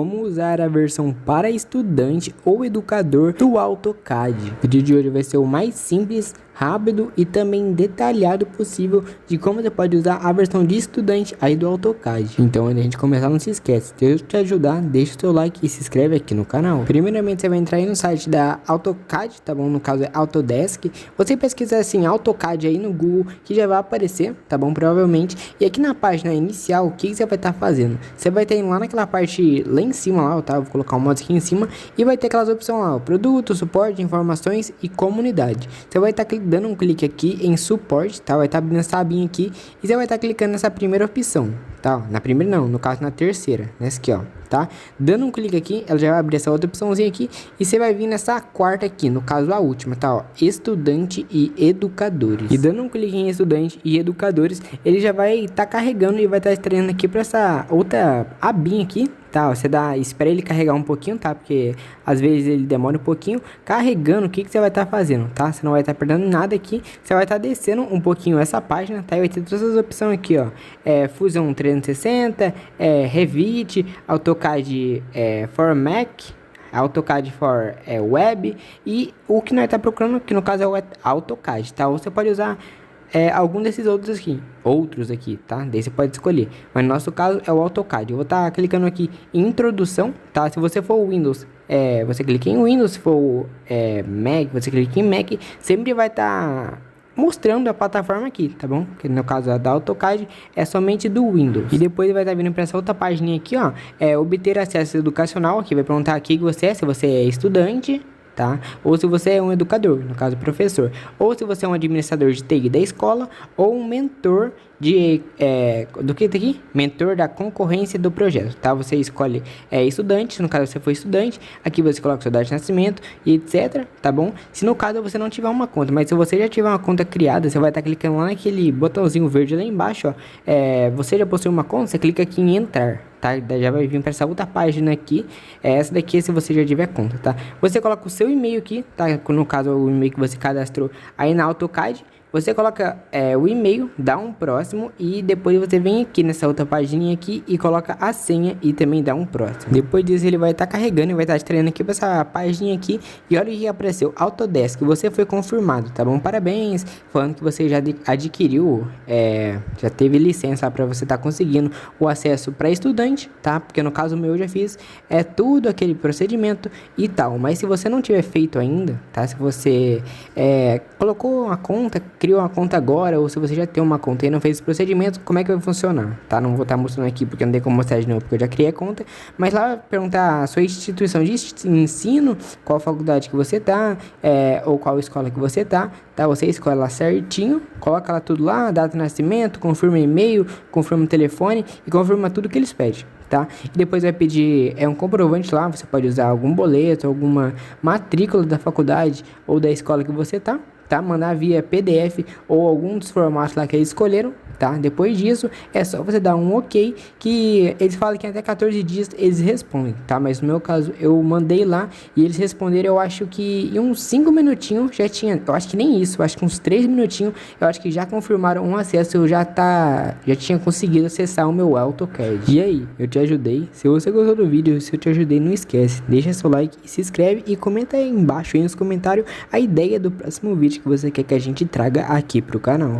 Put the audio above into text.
como usar a versão para estudante ou educador do AutoCAD. O vídeo de hoje vai ser o mais simples, rápido e também detalhado possível de como você pode usar a versão de estudante aí do AutoCAD. Então, antes de a gente começar, não se esquece, se eu te ajudar, deixa o seu like e se inscreve aqui no canal. Primeiramente, você vai entrar aí no site da AutoCAD, tá bom? No caso é Autodesk. Você pesquisar assim AutoCAD aí no Google, que já vai aparecer, tá bom? Provavelmente. E aqui na página inicial, o que você vai estar fazendo? Você vai estar indo lá naquela parte lá em cima, lá, tá? Vou colocar o mouse aqui em cima e vai ter aquelas opções lá, ó, produto, suporte, informações e comunidade. Você vai estar dando um clique aqui em suporte, tá? Vai estar abrindo essa abinha aqui e você vai estar clicando nessa primeira opção, tá? Na primeira não, no caso na terceira, nessa aqui, ó, tá? Dando um clique aqui, ela já vai abrir essa outra opçãozinha aqui e você vai vir nessa quarta aqui, no caso a última, tá? Ó, estudante e educadores. E dando um clique em estudante e educadores, ele já vai estar carregando e vai estar estreando aqui para essa outra abinha aqui, tá? Você espera ele carregar um pouquinho, tá? Porque às vezes ele demora um pouquinho carregando. O que você vai estar fazendo, tá? Você não vai estar perdendo nada aqui. Você vai estar descendo um pouquinho essa página, tá? E vai ter todas as opções aqui, ó. Fusion 360, Revit, AutoCAD for Mac, AutoCAD for Web e o que nós tá procurando, que no caso é o AutoCAD, tá? Ou você pode usar algum desses outros aqui, tá? Daí você pode escolher, mas no nosso caso é o AutoCAD. Eu vou estar clicando aqui em introdução, tá? Se você for Windows, você clica em Windows. Se for Mac, você clica em Mac. Sempre vai estar mostrando a plataforma aqui, tá bom? Que no caso da AutoCAD é somente do Windows. E depois vai estar vindo para essa outra página aqui, ó, obter acesso educacional. Aqui vai perguntar aqui que você se você é estudante, tá? Ou se você é um educador, no caso professor, ou se você é um administrador de TI da escola, ou um mentor do que tá aqui? Mentor da concorrência do projeto, tá? Você escolhe estudante, no caso você for estudante, aqui você coloca sua data de nascimento e etc, tá bom? Se no caso você não tiver uma conta, mas se você já tiver uma conta criada, você vai estar clicando lá naquele botãozinho verde lá embaixo, ó, você já possui uma conta, você clica aqui em entrar, tá? Já vai vir para essa outra página aqui. Essa daqui é se você já tiver conta, tá? Você coloca o seu e-mail aqui, tá? No caso o e-mail que você cadastrou aí na AutoCAD. Você coloca o e-mail, dá um próximo e depois você vem aqui nessa outra página aqui e coloca a senha e também dá um próximo. Depois disso ele vai estar carregando e vai estar estreando aqui para essa página aqui e olha o que apareceu, Autodesk, você foi confirmado, tá bom? Parabéns, falando que você já adquiriu, já teve licença para você estar conseguindo o acesso para estudante, tá? Porque no caso meu eu já fiz tudo aquele procedimento e tal, mas se você não tiver feito ainda, tá? Se você colocou uma conta, criou uma conta agora, ou se você já tem uma conta e não fez esse procedimento, como é que vai funcionar, tá? Não vou estar mostrando aqui porque não tem como mostrar de novo, porque eu já criei a conta, mas lá perguntar a sua instituição de ensino, qual faculdade que você tá, ou qual escola que você tá, você escolhe lá certinho, coloca lá tudo lá, data de nascimento, confirma e-mail, confirma o telefone e confirma tudo que eles pedem, tá? E depois vai pedir um comprovante lá, você pode usar algum boleto, alguma matrícula da faculdade ou da escola que você tá? Mandar via PDF ou algum dos formatos lá que eles escolheram, tá? Depois disso, é só você dar um ok, que eles falam que até 14 dias eles respondem, tá? Mas no meu caso, eu mandei lá e eles responderam, eu acho que em uns 5 minutinhos já tinha, eu acho que nem isso, eu acho que uns 3 minutinhos, eu acho que já confirmaram um acesso, eu já tinha conseguido acessar o meu AutoCAD. E aí, eu te ajudei? Se você gostou do vídeo, se eu te ajudei, não esquece, deixa seu like, se inscreve e comenta aí embaixo aí nos comentários a ideia do próximo vídeo que você quer que a gente traga aqui pro canal.